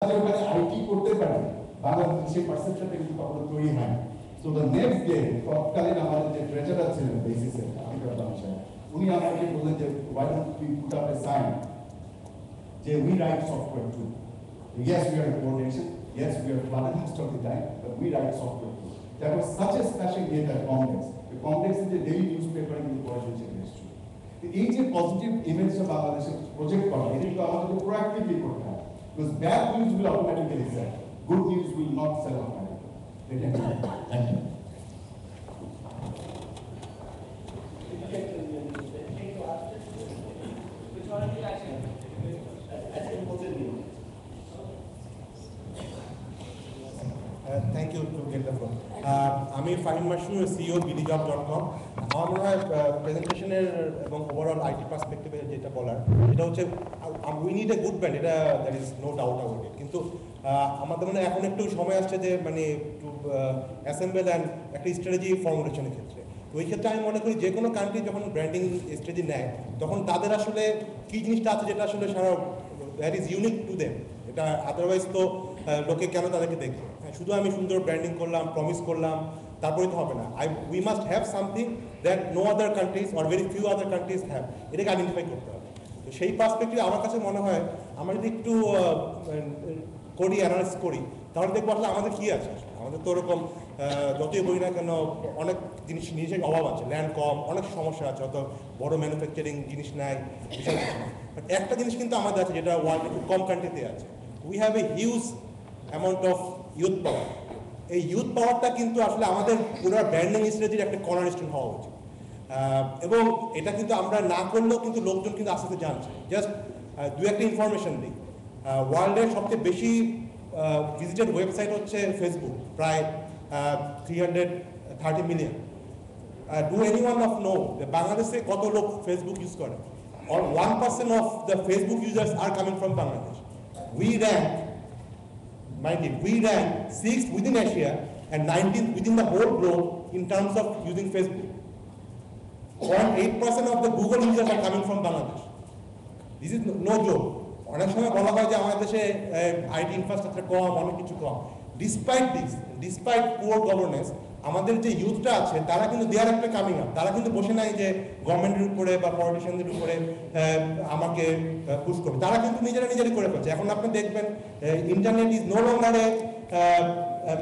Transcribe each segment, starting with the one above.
ওখানে আইটি করতে পারে বাংলাদেশের পার্সেপশনটা কিন্তু কখনো তৈরি হয়। সো দ্য নেক্সট ডে তৎকালীন আমাদের যে ট্রেজারার ছিলেন বেসিসে আমির সাহেব, উনি আমাকে বললেন যে why don't we put up a sign যে we write software too. Yes, we are a poor nation. Yes, we are flooded most of the time, but we write software too. That was such a splashing hit at Comdex. The Comdex is the daily newspaper in the political history. এই যে positive ইমেজটা বাংলাদেশে project করা, এটা কিন্তু আমাদেরকে proactively করতে হবে। Because bad news will automatically sell. Good news will not sell automatically. Thank you. Thank you to get the floor. আমি ফাহিম মাসুর, CEO BDJob.com। আমার মনে হয় প্রেজেন্টেশনের এবং ওভারঅল আইটি পার্সপেক্টিভে যেটা বলার, এটা হচ্ছে we need a good brand, এটা that is no doubt about it. কিন্তু আমাদের মনে এখন একটু সময় আসছে যে মানে টু অ্যাসেম্বল অ্যান্ড একটা স্ট্র্যাটেজি ফর্মুলেশনের ক্ষেত্রে। তো ওই ক্ষেত্রে আমি মনে করি যে কোনো কান্ট্রি যখন ব্র্যান্ডিং স্ট্র্যাটেজি নেয়, তখন তাদের আসলে কী জিনিসটা আছে যেটা আসলে সারা that is unique to them. এটা আদারওয়াইজ তো লোকে কেন তাদেরকে দেখে? শুধু আমি সুন্দর ব্র্যান্ডিং করলাম, প্রমিস করলাম, তারপরে তো হবে না। We must have something that no other countries or very few other countries have, এটাকে আইডেন্টিফাই করতে হবে। তো সেই পার্সপেক্টিভে আমার কাছে মনে হয় আমরা যদি একটু করি, অ্যানালাইসিস করি, তাহলে দেখবো আসলে আমাদের কী আছে। আমাদের তো ওরকম যতই বই না কেন অনেক জিনিসের অভাব আছে, ল্যান্ড কম, অনেক সমস্যা আছে, অত বড় ম্যানুফ্যাকচারিং জিনিস নাই, বিশাল কিছু নাই। বাট একটা জিনিস কিন্তু আমাদের আছে যেটা ওয়ার্ল্ডে খুব কম কান্ট্রিতে আছে, we have a huge amount of youth power. এই ইউথ পাওয়ারটা কিন্তু আসলে আমাদের পুরো ব্র্যান্ডিং স্ট্র্যাটেজির একটা কর্নারস্টোন হওয়া উচিত। এবং এটা কিন্তু আমরা না করলেও কিন্তু লোকজন কিন্তু আস্তে আস্তে জানছে। জাস্ট দু একটা ইনফরমেশন দিই, ওয়ার্ল্ডের সবচেয়ে বেশি ভিজিটেড ওয়েবসাইট হচ্ছে ফেসবুক, প্রায় 330 million. Do anyone of know যে বাংলাদেশে কত লোক ফেসবুক ইউজ করে? or 1% of the Facebook users are coming from Bangladesh. We rank 6th within Asia and 19th within the whole globe in terms of using Facebook. 0.8% of the Google users are coming from Bangladesh. This is no joke. অনেক সময় বলা হয় যে আমাদের দেশে IT infrastructure কম, অনেক কিছু কম। Despite poor governance, আমাদের যে ইউথটা আছে তারা কিন্তু দেয়ার একটা কামিং আপ। তারা কিন্তু বসে নাই যে গভর্নমেন্টের উপরে বা পলিটিশিয়ানদের উপরে আমাকে পুশ করবে, তারা কিন্তু নিজেরাই করে ফেলছে। এখন আপনি দেখবেন internet is no longer a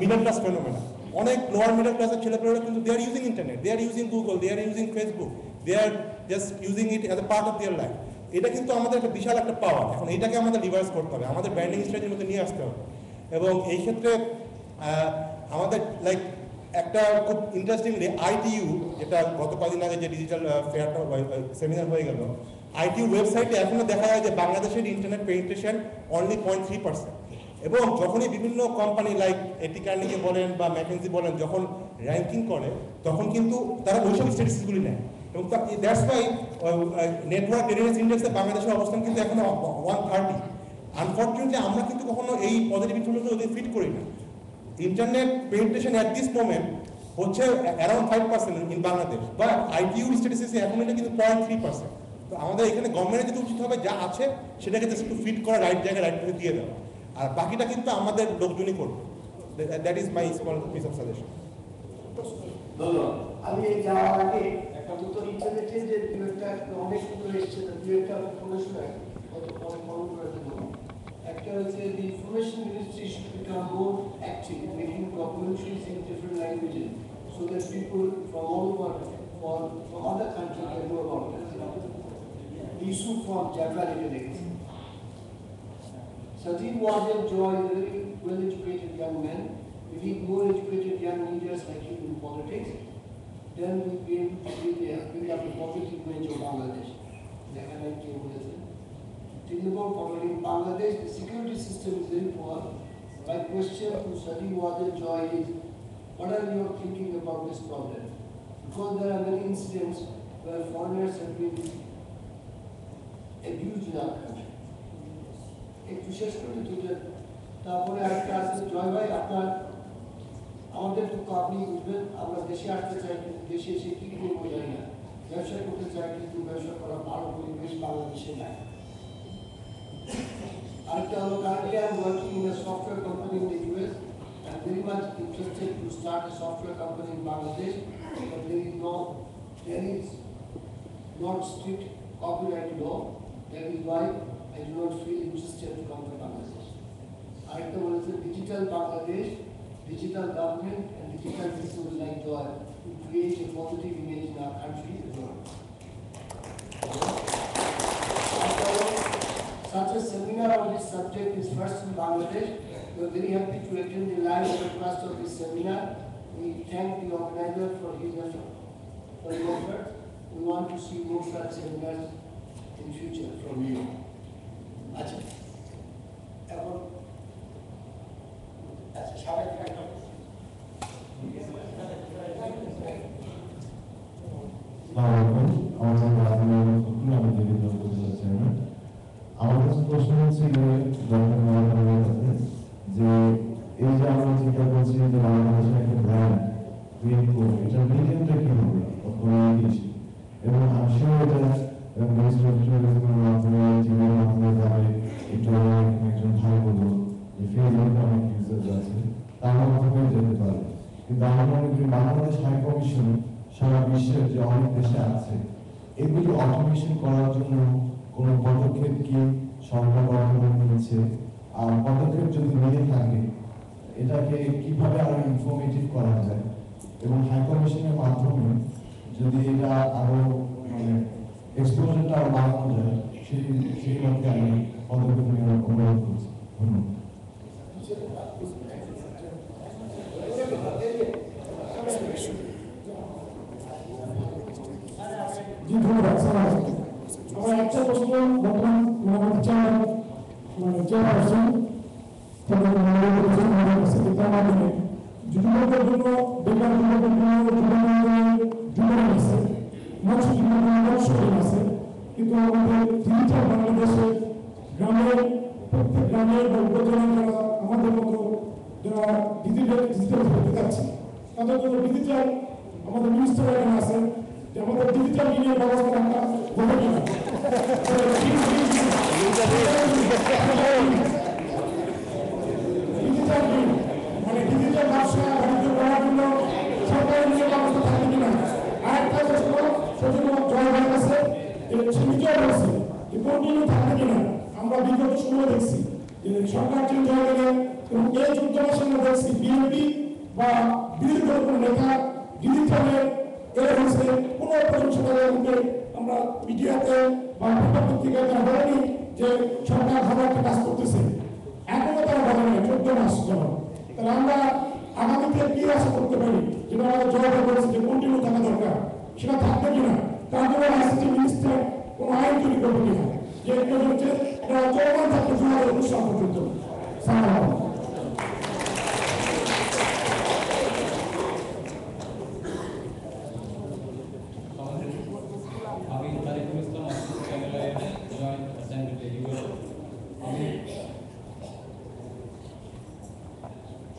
middle class phenomena. অনেক লোয়ার মিডল ক্লাসের ছেলেপেলেরা কিন্তু they are using internet, they are using Google, they are using Facebook, they are just using it as a part of their life. এটা কিন্তু আমাদের একটা বিশাল একটা পাওয়ার। এখন এটাকে আমাদের রিভাইজ করতে হবে, আমাদের ব্র্যান্ডিং স্ট্র্যাটেজির মধ্যে নিয়ে আসতে হবে। এবং এই ক্ষেত্রে আমাদের লাইক একটা খুব ইন্টারেস্টিংলি ITU, যেটা গত কদিন আগে যে ডিজিটাল ফেয়ারটা সেমিনার হয়ে গেল, ITU ওয়েবসাইটে এখনো দেখা যায় যে বাংলাদেশের ইন্টারনেট পেনিট্রেশন অনলি 0.3%। এবং যখনই বিভিন্ন কোম্পানি লাইক এটি কার্নিকে বলেন বা ম্যাকেনজি বলেন যখন র্যাঙ্কিং করে, তখন কিন্তু তারা ওইসব স্ট্যাটিস্টিক্সগুলি নেয়। এবং দ্যাটস ওয়াই নেটওয়ার্ক রেডিনেস ইন্ডেক্সে বাংলাদেশের অবস্থান কিন্তু এখনো 130। আনফর্চুনেটলি আমরা কিন্তু কখনো এই পজিটিভ ইনফরমেশন ওদের ফিট করি না। Internet penetration at this moment হচ্ছে around 5% in Bangladesh, but ITU স্ট্যাটিস্টিক্সে এখন এটা কিন্তু 0.3%। তো আমাদের এখানে গভর্নমেন্টের যেটা উচিত হবে যা আছে সেটাকে জাস্ট একটু ফিট করা, রাইট জায়গায় রাইট করে দিয়ে দেওয়া, আর বাকিটা কিন্তু আমাদের লোকজনই করবে। That is my small piece of suggestion. ধন্যবাদ। আমি এই যাওয়ার আগে একটা মতো ইন্টারনেটে যে দু একটা অনেক উত্তর এসছে, দু একটা ইনফরমেশন একটা হচ্ছে the information ministry should become more active in making documentaries in different languages so that people from all over from other countries can know about it. Issue from Japan legacy. Sajid Wazir Joy is a very well-educated young man. We need more educated young leaders like him in politics. Then we'll be able to build up a positive image of Bangladesh. In Bangladesh, the security system is very poor. My question to Sajid Wazir Joy is, what are you thinking about this problem? Because there are many incidents where foreigners have been abused in our country. একটু শেষ করে তুলে তারপরে আরেকটা আছে জয় ভাই, আপনার আমাদের তো আপনি বুঝবেন, আমরা দেশে আসতে চাই কিন্তু দেশে এসে কী করবো জানি না, ব্যবসা করতে চাই কিন্তু ব্যবসা করার ভালো পরিবেশ বাংলাদেশে নাই। Currently, I'm working in a software company in the US. I'm very much interested to start a software company in Bangladesh, but there is not strict copyright law. That is why I do not feel interested to come to Bangladesh. Arekta boleche digital Bangladesh, digital government and digital system would like to create a positive image in our country as well. Such a seminar on this subject is first in Bangladesh. We are very happy to attend the live broadcast of this seminar. We thank the organizer for his effort. We want to see more such seminars in future from you. Acha. আমাদের প্রশ্ন হচ্ছে যে এই যে আমরা চিন্তা করছি যে বাংলাদেশে একটা ব্র্যান্ড ক্রিয়েট করবো, এটা মিডিয়ামটা কি হবে এবং আমি এটা মিনিস্টার অফ ট্যুরিজমের মাধ্যমে টিভির মাধ্যমে যাবে একটু একজন ভাই বললো যে ফেসবুকে অনেক ইউজার আছে তার মাধ্যমে যেতে পারে। কিন্তু আমরা মনে করি বাংলাদেশ হাই কমিশন সারা বিশ্বের যে অনেক দেশে আছে এগুলি অটোমেশন করার জন্য কোনো পদক্ষেপ কি সরকার গঠন নিচ্ছে, আর পদক্ষেপ যদি নিয়ে থাকে এটাকে কিভাবে আরো ইনফরমেটিভ করা যায় এবং হাই কমিশনের মাধ্যমে যদি এটা আরো মানে এক্সপোজারটা আরো বাড়ানো যায় সেই লক্ষ্যে আমি পদক্ষেপ নেওয়ার অনুরোধ করছি। ধন্যবাদ। আমার একটা প্রশ্ন বর্তমান চেয়ারপারসন যুবকদের জন্য বেকার যুবকদের জন্য আছে আছে কিন্তু আমাদের ডিজিটাল বাংলাদেশে গ্রামের প্রত্যেক গ্রামের বা উপজেলায় যারা আমাদের মতো যারা ডিজিটাল হতে যাচ্ছে তাদের জন্য ডিজিটাল আমাদের মিনিস্টার এখানে আছে যে আমাদের ডিজিটাল ইন্ডিয়ার ব্যবস্থা রাখা হবে কিনা মানে ডিজিটাল ব্যবসা বাণিজ্য করার জন্য সরকারের নিয়ে ব্যবস্থা থাকবে কিনা। আরেকটা প্রশ্ন সেজন্য জয় ভাই আছে সে নিজেও বলছে যে কন্টিনিউ থাকবে কিনা। আমরা বিগত সময় দেখছি যে সরকার চেঞ্জ হয়ে গেলে এবং এই যুদ্ধের সঙ্গে দেখছি বিএনপি বা বিরোধী দলের কোনো নেতা ডিজিটালের এর হচ্ছে কোনো প্রশংসকের মধ্যে আমরা মিডিয়াতে বা পত্রিকায় তারা বলেনি যে সরকার ভালো একটা কাজ করতেছে, এখনো তারা বলেনি 14 মাস যাবত। তাহলে আমরা আগামীতে কি আশা করতে পারি যেটা আমাদের জবাব করেছে যে কন্টিনিউ থাকা দরকার সেটা থাকবে কিনা, তার জন্য আইসিটি মিনিস্টার কোনো আইন তৈরি করবে কিনা যে হচ্ছে এটা চলমান থাকবে 2019 সাল পর্যন্ত।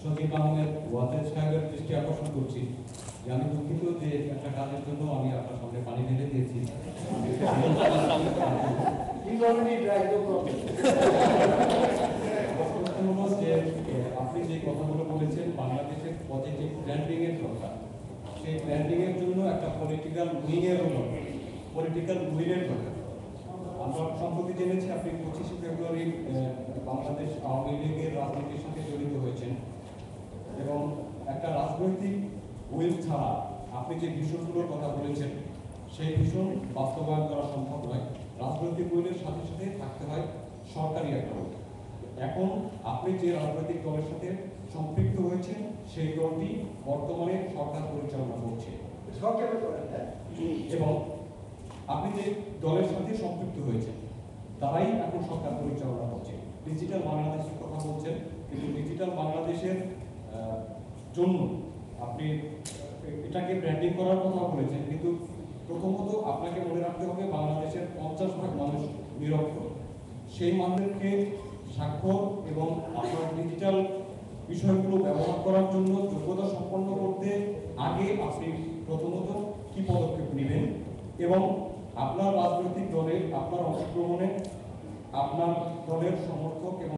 শহীদ আহমেদ ওয়াজেদ সাহেবের দৃষ্টি আকর্ষণ করছি যে আমি দুঃখিত যে একটা কাজের জন্য আমি আপনার সামনে পানি ঢেলে দিয়েছি। যে আপনি যে কথাগুলো বলেছেন বাংলাদেশের পজিটিভ ব্র্যান্ডিং এর দরকার, সেই ব্র্যান্ডিং এর জন্য একটা পলিটিক্যাল উইংয়ের দরকার। আমরা সম্প্রতি জেনেছি আপনি 25 ফেব্রুয়ারি বাংলাদেশ আওয়ামী লীগের রাজনীতির সাথে জড়িত হয়েছেন এবং একটা রাজনৈতিক উইল ছাড়া আপনি যে ভীষণগুলোর কথা বলেছেন সেই ভীষণ বাস্তবায়ন করা সম্ভব নয়। রাজনৈতিক উইলের সাথে সাথে থাকতে হয় সরকারি একটা উইল। এখন আপনি যে রাজনৈতিক দলের সাথে সম্পৃক্ত হয়েছেন সেই দলটি বর্তমানে সরকার পরিচালনা করছে এবং আপনি যে দলের সাথে সম্পৃক্ত হয়েছেন তারাই এখন সরকার পরিচালনা করছে। ডিজিটাল বাংলাদেশের কথা বলছেন কিন্তু ডিজিটাল বাংলাদেশের জন্য আপনি এটাকে ব্র্যান্ডিং করার কথা বলেছেন কিন্তু প্রথমত আপনাকে মনে রাখতে হবে বাংলাদেশের 50% মানুষ নিরক্ষর। সেই মানুষকে স্বাক্ষর এবং আপনার ডিজিটাল বিষয়গুলো ব্যবহার করার জন্য যোগ্যতা সম্পন্ন করতে আগে আপনি প্রথমত কি পদক্ষেপ নেবেন এবং আপনার রাজনৈতিক দলে আপনার অংশগ্রহণে আপনার দলের সমর্থক এবং